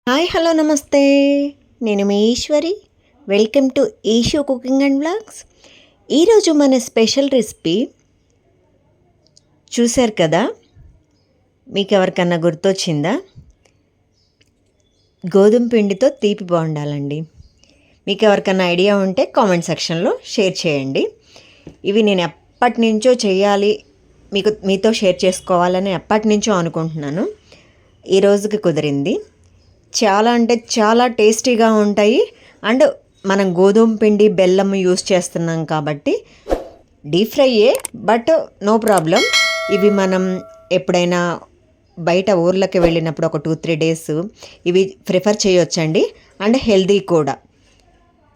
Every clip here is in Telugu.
హాయ్ హలో నమస్తే. నేను మీ Eshwari. Welcome to Esho cooking and vlogs. ఈరోజు మన స్పెషల్ రెసిపీ చూశారు కదా, మీకు ఎవరికన్నా గుర్తొచ్చిందా? గోధుమ పిండితో తీపి బోండాలండి. మీకు ఎవరికన్నా ఐడియా ఉంటే కామెంట్ సెక్షన్లో షేర్ చేయండి. ఇవి నేను ఎప్పటి నుంచో చేయాలి, మీతో షేర్ చేసుకోవాలని ఎప్పటి నుంచో అనుకుంటున్నాను. ఈ రోజుకి కుదిరింది. చాలా అంటే చాలా టేస్టీగా ఉంటాయి. అండ్ మనం గోధుమ పిండి బెల్లం యూస్ చేస్తున్నాం కాబట్టి డీప్ ఫ్రైయే, బట్ నో ప్రాబ్లం. ఇవి మనం ఎప్పుడైనా బయట ఊర్లకి వెళ్ళినప్పుడు ఒక 2-3 డేస్ ఇవి ప్రిఫర్ చేయొచ్చండి. అండ్ హెల్దీ కూడా,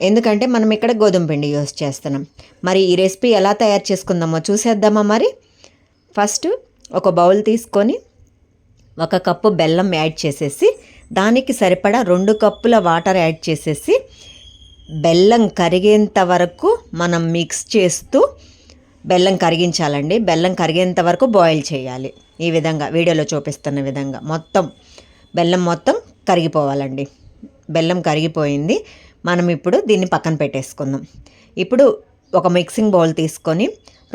ఎందుకంటే మనం ఇక్కడ గోధుమ పిండి యూస్ చేస్తున్నాం. మరి ఈ రెసిపీ ఎలా తయారు చేసుకుందామో చూసేద్దామా? మరి ఫస్ట్ ఒక బౌల్ తీసుకొని 1 కప్పు బెల్లం యాడ్ చేసేసి, దానికి సరిపడా 2 కప్పుల వాటర్ యాడ్ చేసేసి, బెల్లం కరిగేంత వరకు మనం మిక్స్ చేస్తూ బెల్లం కరిగించాలండి. బెల్లం కరిగేంత వరకు బాయిల్ చేయాలి. ఈ విధంగా వీడియోలో చూపిస్తున్న విధంగా బెల్లం మొత్తం కరిగిపోవాలండి. బెల్లం కరిగిపోయింది. మనం ఇప్పుడు దీన్ని పక్కన పెట్టేసుకుందాం. ఇప్పుడు ఒక మిక్సింగ్ బౌల్ తీసుకొని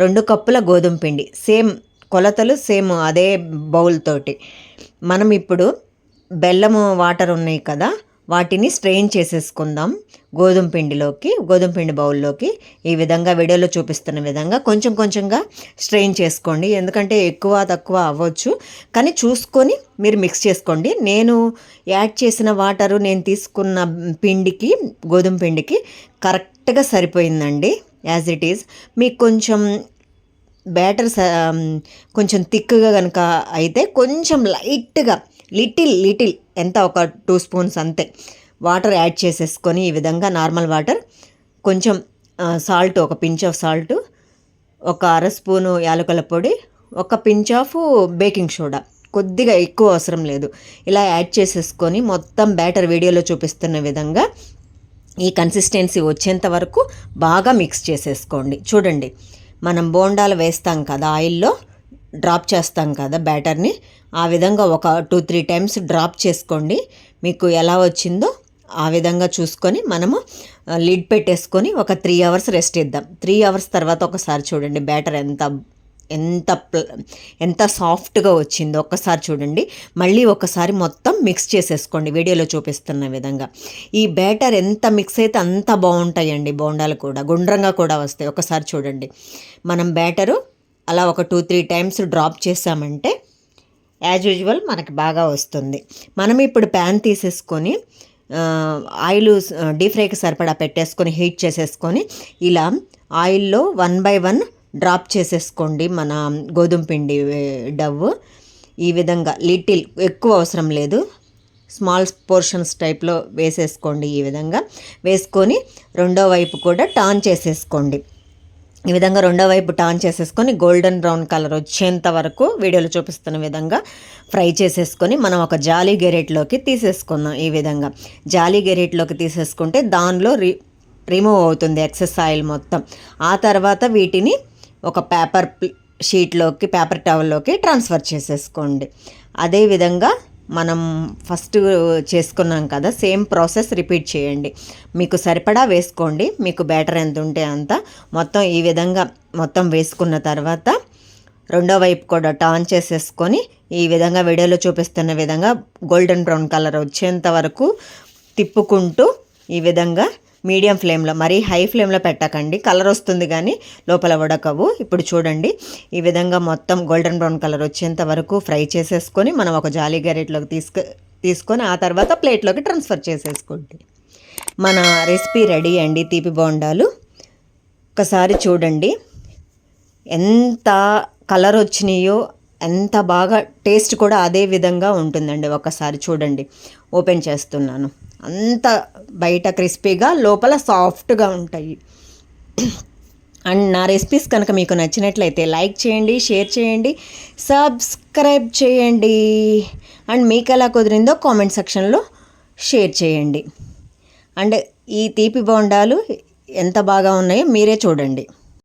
2 కప్పుల గోధుమ పిండి, సేమ్ కొలతలు సేమ్ అదే బౌల్ తోటి మనం ఇప్పుడు బెల్లము వాటర్ ఉన్నాయి కదా, వాటిని స్ట్రెయిన్ చేసేసుకుందాం గోధుమ పిండి బౌల్లోకి. ఈ విధంగా వీడియోలో చూపిస్తున్న విధంగా కొంచెం కొంచెంగా స్ట్రెయిన్ చేసుకోండి. ఎందుకంటే ఎక్కువ తక్కువ అవ్వచ్చు, కానీ చూసుకొని మీరు మిక్స్ చేసుకోండి. నేను యాడ్ చేసిన వాటరు నేను తీసుకున్న పిండికి, గోధుమ పిండికి కరెక్ట్గా సరిపోయిందండి. As it is. మీకు కొంచెం బ్యాటర్ కొంచెం థిక్గా కనుక అయితే కొంచెం లైట్గా లిటిల్ ఎంత ఒక 2 స్పూన్స్ అంతే వాటర్ యాడ్ చేసేసుకొని, ఈ విధంగా నార్మల్ వాటర్, కొంచెం సాల్ట్, ఒక పించ్ ఆఫ్ సాల్ట్, ఒక 1/2 స్పూను యాలకుల పొడి, ఒక పించ్ ఆఫ్ బేకింగ్ సోడా, కొద్దిగా ఎక్కువ అవసరం లేదు. ఇలా యాడ్ చేసేసుకొని మొత్తం బ్యాటర్ వీడియోలో చూపిస్తున్న విధంగా ఈ కన్సిస్టెన్సీ వచ్చేంత వరకు బాగా మిక్స్ చేసేసుకోండి. చూడండి, మనం బోండాలు వేస్తాం కదా, ఆయిల్లో డ్రాప్ చేస్తాం కదా బ్యాటర్ని, ఆ విధంగా ఒక 2-3 టైమ్స్ డ్రాప్ చేసుకోండి. మీకు ఎలా వచ్చిందో ఆ విధంగా చూసుకొని మనము లిడ్ పెట్టేసుకొని ఒక 3 అవర్స్ రెస్ట్ ఇద్దాం. 3 అవర్స్ తర్వాత ఒకసారి చూడండి బ్యాటర్ ఎంత సాఫ్ట్గా వచ్చిందో ఒక్కసారి చూడండి. మళ్ళీ ఒకసారి మొత్తం మిక్స్ చేసేసుకోండి వీడియోలో చూపిస్తున్న విధంగా. ఈ బ్యాటర్ ఎంత మిక్స్ అయితే అంత బాగుంటాయండి బోండాలు కూడా, గుండ్రంగా కూడా వస్తాయి. ఒకసారి చూడండి, మనం బ్యాటరు అలా ఒక 2-3 టైమ్స్ డ్రాప్ చేసామంటే యాజ్ యూజువల్ మనకి బాగా వస్తుంది. మనం ఇప్పుడు ప్యాన్ తీసేసుకొని ఆయిల్ డీప్ ఫ్రైకి సరిపడా పెట్టేసుకొని హీట్ చేసేసుకొని, ఇలా ఆయిల్లో 1 by 1 డ్రాప్ చేసేసుకోండి మన గోధుమ పిండి డవ్వు. ఈ విధంగా లిటిల్, ఎక్కువ అవసరం లేదు, స్మాల్ పోర్షన్స్ టైప్లో వేసేసుకోండి. ఈ విధంగా వేసుకొని రెండో వైపు కూడా టర్న్ చేసేసుకోండి. ఈ విధంగా రెండో వైపు టర్న్ చేసేసుకొని గోల్డెన్ బ్రౌన్ కలర్ వచ్చేంత వరకు వీడియోలో చూపిస్తున్న విధంగా ఫ్రై చేసేసుకొని మనం ఒక జాలీ గెరెట్లోకి తీసేసుకుందాం. ఈ విధంగా జాలీ గెరెట్లోకి తీసేసుకుంటే దానిలో రిమూవ్ అవుతుంది ఎక్సెస్ ఆయిల్ మొత్తం. ఆ తర్వాత వీటిని ఒక పేపర్ టవల్లోకి ట్రాన్స్ఫర్ చేసేసుకోండి. అదేవిధంగా మనం ఫస్ట్ చేసుకున్నాం కదా, సేమ్ ప్రాసెస్ రిపీట్ చేయండి. మీకు సరిపడా వేసుకోండి, మీకు బ్యాటర్ ఎంత ఉంటే అంత. మొత్తం ఈ విధంగా మొత్తం వేసుకున్న తర్వాత రెండో వైపు కూడా టర్న్ చేసేసుకొని, ఈ విధంగా వీడియోలో చూపిస్తున్న విధంగా గోల్డెన్ బ్రౌన్ కలర్ వచ్చేంత వరకు తిప్పుకుంటూ, ఈ విధంగా మీడియం ఫ్లేమ్లో, మరీ హై ఫ్లేమ్లో పెట్టకండి, కలర్ వస్తుంది కానీ లోపల ఉడకవు. ఇప్పుడు చూడండి, ఈ విధంగా మొత్తం గోల్డెన్ బ్రౌన్ కలర్ వచ్చేంత వరకు ఫ్రై చేసేసుకొని మనం ఒక జాలీ గెరెట్లోకి తీసుకొని ఆ తర్వాత ప్లేట్లోకి ట్రాన్స్ఫర్ చేసేసుకోండి. మన రెసిపీ రెడీ అండి, తీపి బోండాలు. ఒకసారి చూడండి ఎంత కలర్ వచ్చినాయో, ఎంత బాగా టేస్ట్ కూడా అదే విధంగా ఉంటుందండి. ఒకసారి చూడండి, ఓపెన్ చేస్తున్నాను. అంత బయట క్రిస్పీగా, లోపల సాఫ్ట్గా ఉంటాయి. అండ్ నా రెసిపీస్ కనుక మీకు నచ్చినట్లయితే లైక్ చేయండి, షేర్ చేయండి, సబ్స్క్రైబ్ చేయండి. అండ్ మీకు ఎలా కుదిరిందో కామెంట్ సెక్షన్లో షేర్ చేయండి. అండ్ ఈ తీపి బోండాలు ఎంత బాగా ఉన్నాయో మీరే చూడండి.